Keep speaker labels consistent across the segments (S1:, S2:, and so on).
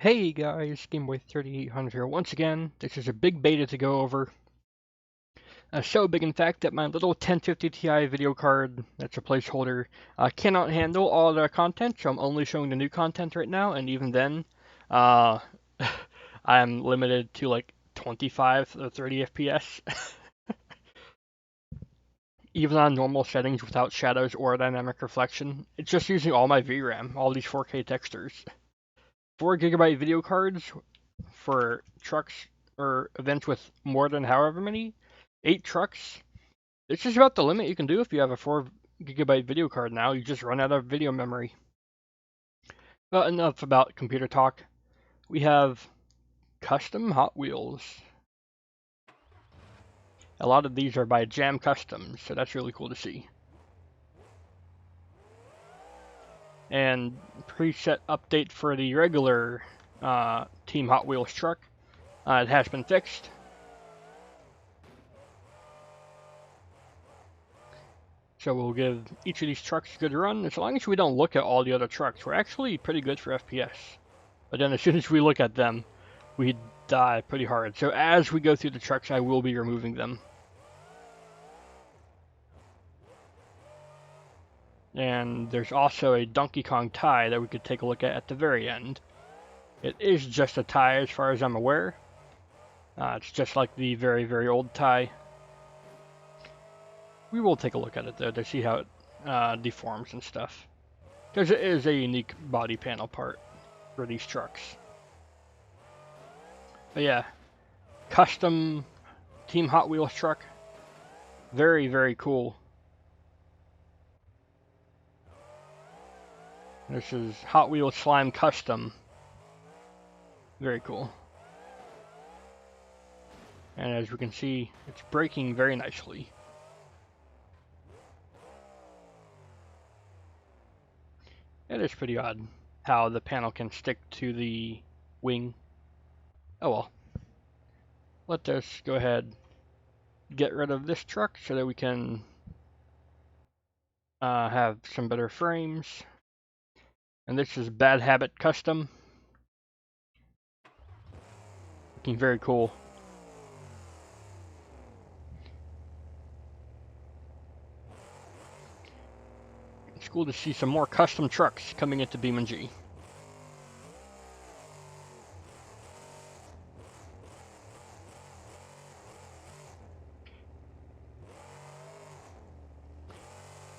S1: Hey guys, GameBoy3800 here once again. This is a big beta to go over. So big in fact that my little 1050 Ti video card, that's a placeholder, cannot handle all the content, so I'm only showing the new content right now, and even then, uh, I'm limited to like 25 or 30 FPS. Even on normal settings without shadows or dynamic reflection. It's just using all my VRAM, all these 4K textures. 4 GB video cards for trucks or events with more than however many, 8 trucks. It's just about the limit you can do if you have a 4 GB video card now. You just run out of video memory. But enough about computer talk. We have custom Hot Wheels. A lot of these are by Jam Customs, so that's really cool to see. And preset update for the regular Team Hot Wheels truck. It has been fixed. So we'll give each of these trucks a good run. As long as we don't look at all the other trucks, we're actually pretty good for FPS. But then as soon as we look at them, we die pretty hard. So as we go through the trucks, I will be removing them. And there's also a Donkey Kong tie that we could take a look at the very end. It is just a tie as far as I'm aware. It's just like the very, very old tie. We will take a look at it though to see how it deforms and stuff. Because it is a unique body panel part for these trucks. But yeah, custom Team Hot Wheels truck. Very, very cool. This is Hot Wheels Slime Custom. Very cool. And as we can see, it's braking very nicely. It is pretty odd how the panel can stick to the wing. Oh well. Let us go ahead get rid of this truck so that we can have some better frames. And this is Bad Habit Custom. Looking very cool. It's cool to see some more custom trucks coming into BeamNG.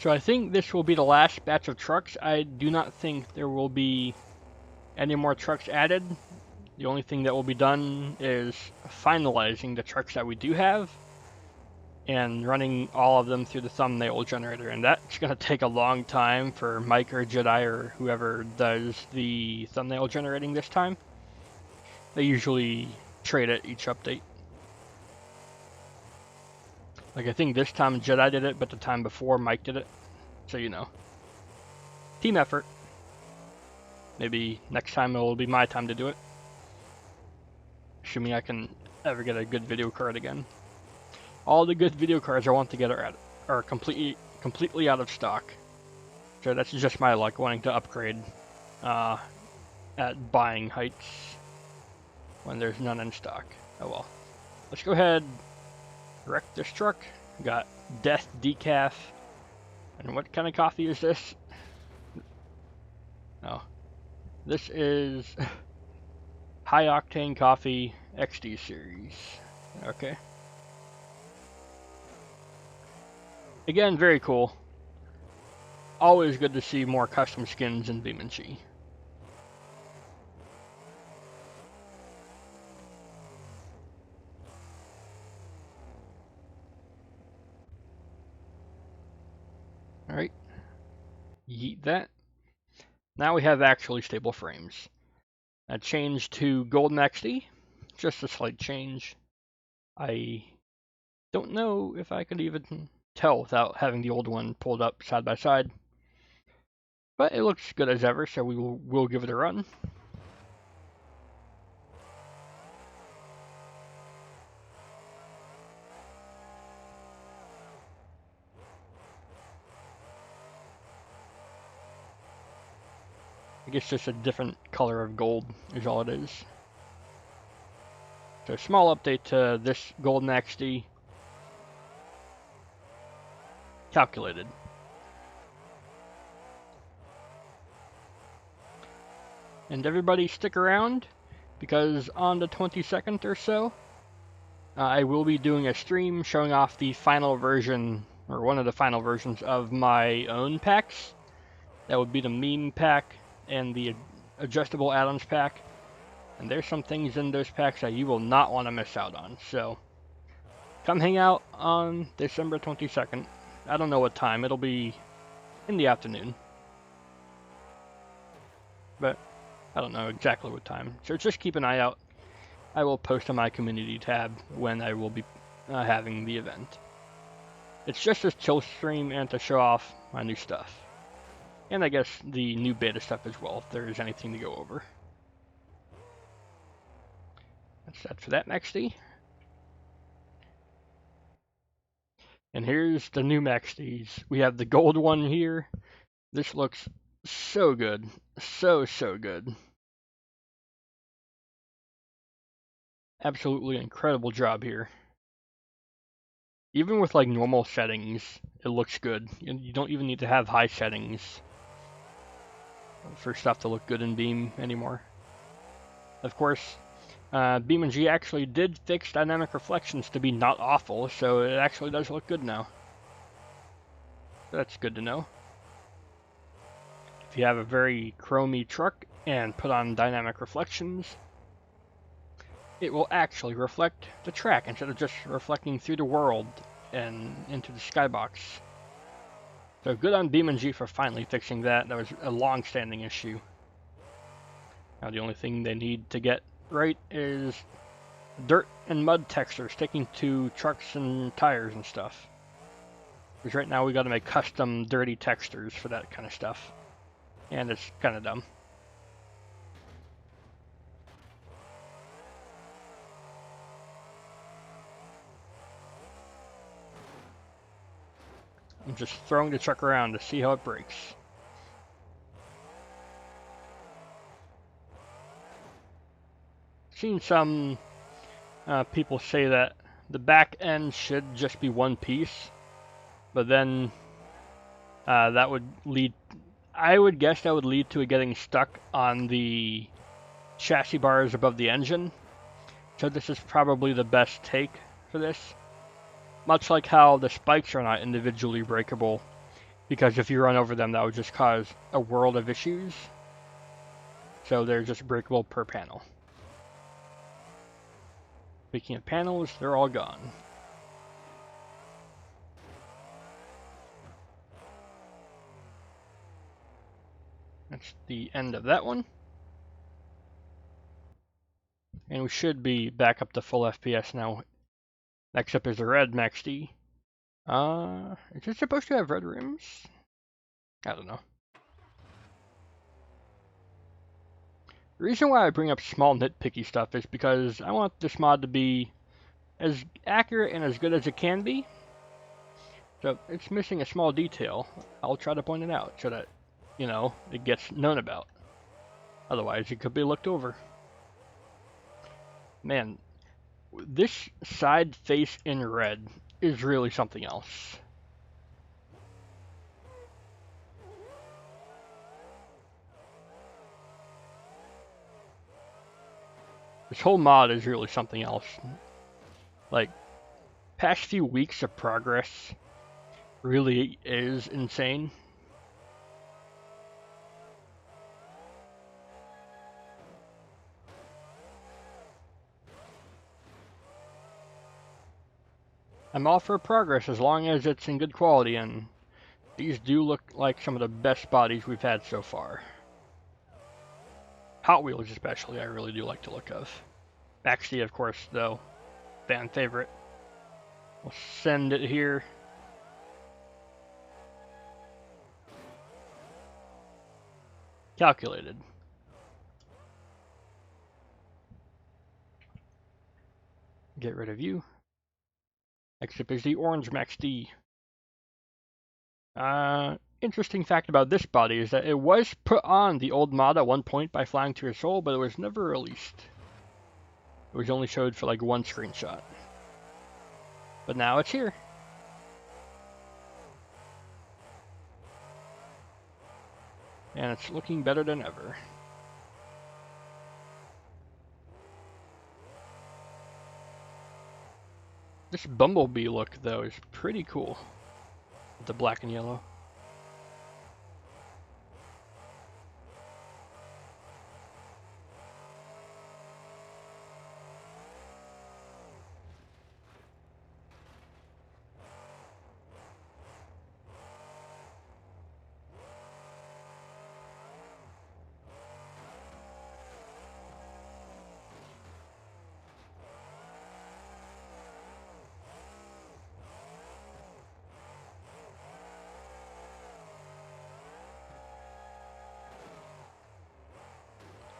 S1: So I think this will be the last batch of trucks. I do not think there will be any more trucks added. The only thing that will be done is finalizing the trucks that we do have and running all of them through the thumbnail generator. And that's going to take a long time for Mike or Jedi or whoever does the thumbnail generating this time. They usually trade it each update. Like I think this time Jedi did it, but the time before Mike did it. So you know. Team effort. Maybe next time it'll be my time to do it. Assuming I can ever get a good video card again. All the good video cards I want to get are completely out of stock. So that's just my luck wanting to upgrade at buying heights when there's none in stock. Oh well. Let's go ahead, wreck this truck. We got Death Decaf. And what kind of coffee is this? Oh. This is High Octane Coffee XD Series. Okay. Again, very cool. Always good to see more custom skins in BeamNG. Alright. Yeet that. Now we have actually stable frames. I changed to Golden XD. Just a slight change. I don't know if I could even tell without having the old one pulled up side by side. But it looks good as ever, so we'll give it a run. think it's just a different color of gold is all it is. So small update to this Golden XD. Calculated. And everybody stick around, because on the 22nd or so, I will be doing a stream showing off the final version, or one of the final versions of my own packs. That would be the meme pack and the adjustable add-ons pack. And there's some things in those packs that you will not want to miss out on. So come hang out on December 22nd. I don't know what time. It'll be in the afternoon. But I don't know exactly what time. So just keep an eye out. I will post on my community tab when I will be having the event. It's just a chill stream and to show off my new stuff. And I guess the new beta stuff as well, if there is anything to go over. That's that for that MaxD. And here's the new MaxDs. We have the gold one here. This looks so good. So good. Absolutely incredible job here. Even with like normal settings, it looks good. You don't even need to have high settings for stuff to look good in Beam anymore. Of course, BeamNG actually did fix dynamic reflections to be not awful, so it actually does look good now. That's good to know. If you have a very chromy truck and put on dynamic reflections, it will actually reflect the track instead of just reflecting through the world and into the skybox. So good on BeamNG for finally fixing that. That was a long-standing issue. Now the only thing they need to get right is dirt and mud texture sticking to trucks and tires and stuff. Because right now we got to make custom dirty textures for that kind of stuff. And it's kind of dumb. I'm just throwing the truck around to see how it breaks. Seen some people say that the back end should just be one piece, but then that would lead, I would guess that would lead to it getting stuck on the chassis bars above the engine. So this is probably the best take for this. Much like how the spikes are not individually breakable, because if you run over them that would just cause a world of issues. So they're just breakable per panel. Speaking of panels, they're all gone. That's the end of that one. And we should be back up to full FPS now. Next up is the red MaxD. Is it supposed to have red rims? I don't know. The reason why I bring up small nitpicky stuff is because I want this mod to be as accurate and as good as it can be. So it's missing a small detail. I'll try to point it out so that, you know, it gets known about. Otherwise, it could be looked over. Man, this side face in red is really something else. This whole mod is really something else. Like, past few weeks of progress really is insane. I'm all for progress as long as it's in good quality, and these do look like some of the best bodies we've had so far. Hot Wheels especially, I really do like the look of. MaxD, of course, though, fan favorite. We'll send it here. Calculated. Get rid of you. Next up is the orange MaxD. Interesting fact about this body is that it was put on the old mod at one point by Flying to Your Soul, but it was never released. It was only showed for like one screenshot. But now it's here. And it's looking better than ever. This Bumblebee look, though, is pretty cool. With the black and yellow.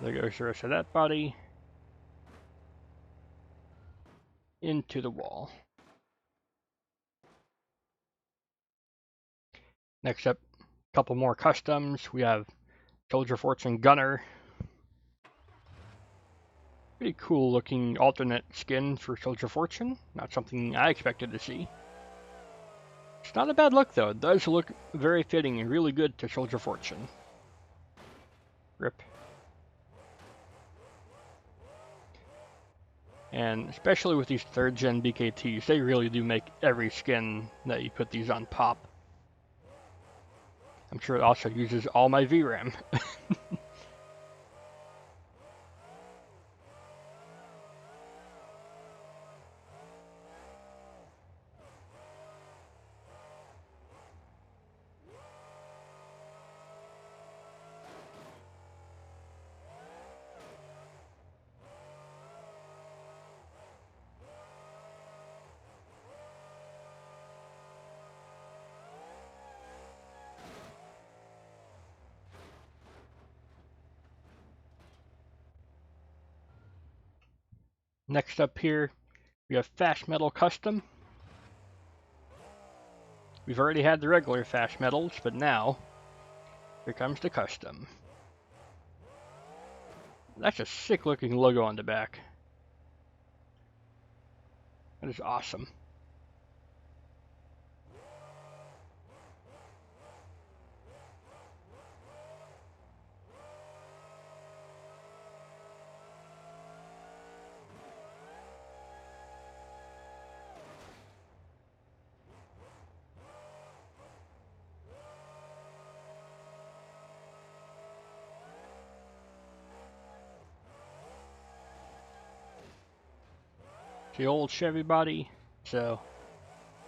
S1: There goes the rest of that body. Into the wall. Next up, a couple more customs. We have Soldier Fortune Gunner. Pretty cool looking alternate skin for Soldier Fortune. Not something I expected to see. It's not a bad look though. It does look very fitting and really good to Soldier Fortune. Rip. And especially with these 3rd gen BKTs, they really do make every skin that you put these on pop. I'm sure it also uses all my VRAM. Next up here, we have Fast Metal Custom. We've already had the regular Fast Metals, but now, here comes the Custom. That's a sick looking logo on the back. That is awesome. The old Chevy body, so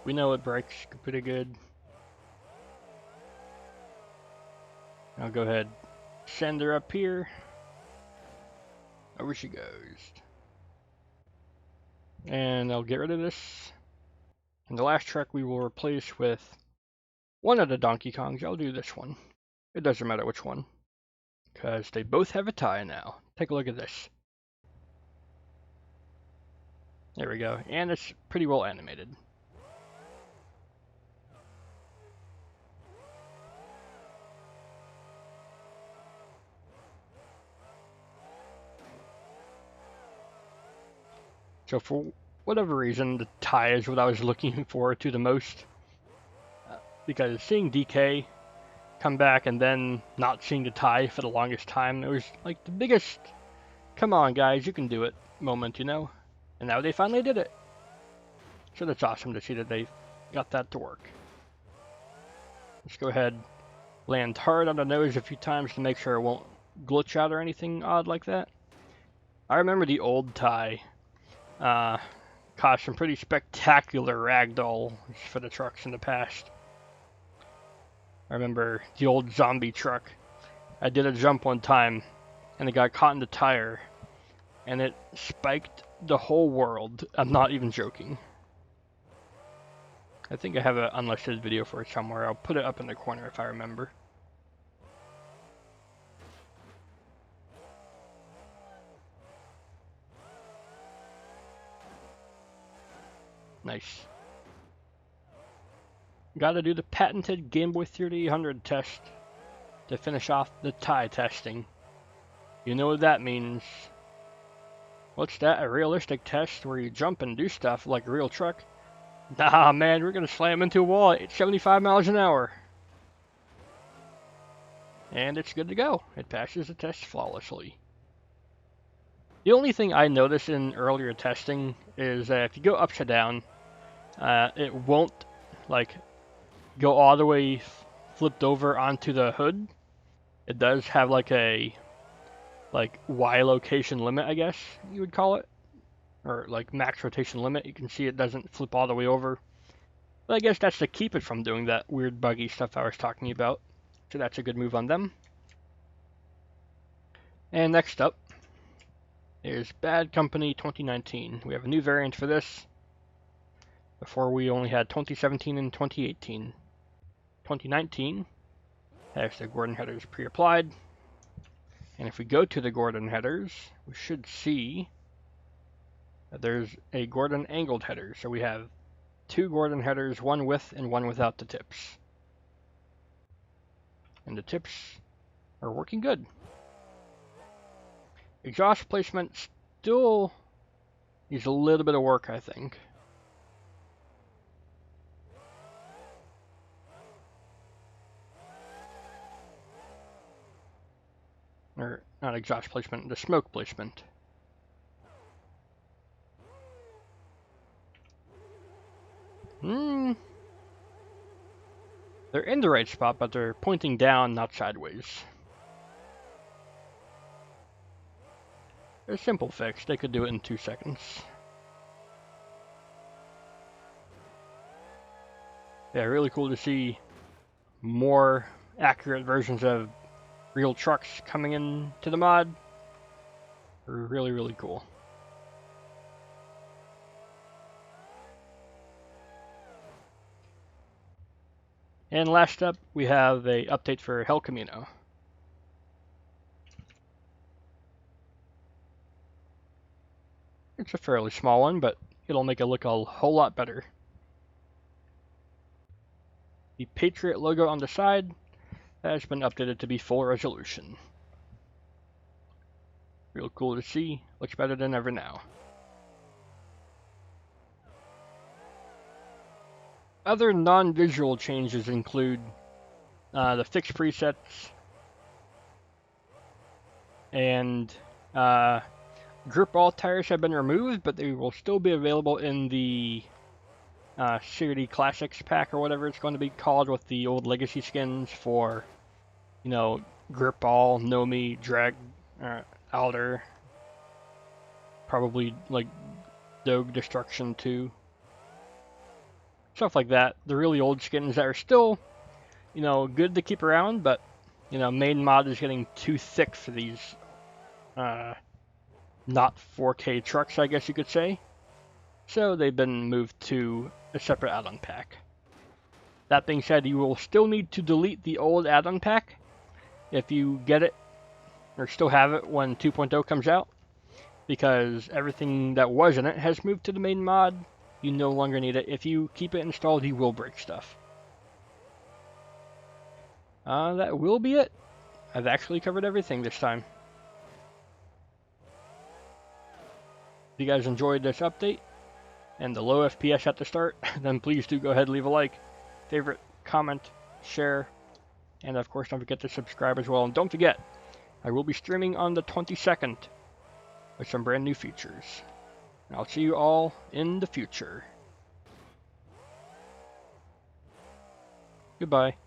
S1: we know it breaks pretty good. I'll go ahead, send her up here. Over she goes. And I'll get rid of this. And the last truck we will replace with one of the Donkey Kongs. I'll do this one. It doesn't matter which one, because they both have a tie now. Take a look at this. There we go, and it's pretty well animated. So for whatever reason, the tie is what I was looking forward to the most. Because seeing DK come back and then not seeing the tie for the longest time, it was like the biggest, come on guys, you can do it moment, you know? And now they finally did it. So that's awesome to see that they got that to work. Let's go ahead, land hard on the nose a few times to make sure it won't glitch out or anything odd like that. I remember the old tie caused some pretty spectacular ragdoll for the trucks in the past. I remember the old zombie truck. I did a jump one time and it got caught in the tire and it spiked the whole world. I'm not even joking. I think I have an unlisted video for it somewhere. I'll put it up in the corner if I remember. Nice. gotta do the patented Game Boy 3800 test to finish off the tie testing. You know what that means. What's that? A realistic test where you jump and do stuff like a real truck? Nah, man, we're gonna slam into a wall at 75 miles an hour. And it's good to go. It passes the test flawlessly. The only thing I noticed in earlier testing is that if you go upside down, it won't like go all the way flipped over onto the hood. It does have like a Y location limit, I guess you would call it, or like max rotation limit. You can see it doesn't flip all the way over. But I guess that's to keep it from doing that weird buggy stuff I was talking about. So that's a good move on them. And next up is Bad Company 2019. We have a new variant for this. Before we only had 2017 and 2018. 2019 has the Gordon headers pre-applied. And if we go to the Gordon headers, we should see that there's a Gordon angled header. So we have two Gordon headers, one with and one without the tips. And the tips are working good. Exhaust placement still needs a little bit of work, I think. Or not exhaust placement, the smoke placement. They're in the right spot, but they're pointing down, not sideways. A simple fix. They could do it in 2 seconds. Yeah, really cool to see more accurate versions of real trucks coming into the mod. Really, really cool. And last up, we have a update for El Camino. It's a fairly small one, but it'll make it look a whole lot better. The Patriot logo on the side has been updated to be full resolution. Real cool to see. Looks better than ever now. Other non-visual changes include the fixed presets and grip ball tires have been removed, but they will still be available in the CRD Classics pack or whatever it's going to be called, with the old legacy skins for, you know, grip ball, Nomi, drag, Alder, probably like Doge Destruction 2. Stuff like that. The really old skins that are still, you know, good to keep around, but, you know, main mod is getting too thick for these not 4K trucks, I guess you could say. So they've been moved to a separate add-on pack. That being said, you will still need to delete the old add-on pack if you get it or still have it when 2.0 comes out, because everything that was in it has moved to the main mod. You no longer need it. If you keep it installed, you will break stuff. That will be it. I've actually covered everything this time. If you guys enjoyed this update and the low FPS at the start, then please do go ahead and leave a like, favorite, comment, share, and of course don't forget to subscribe as well. And don't forget, I will be streaming on the 22nd with some brand new features. I'll see you all in the future. Goodbye.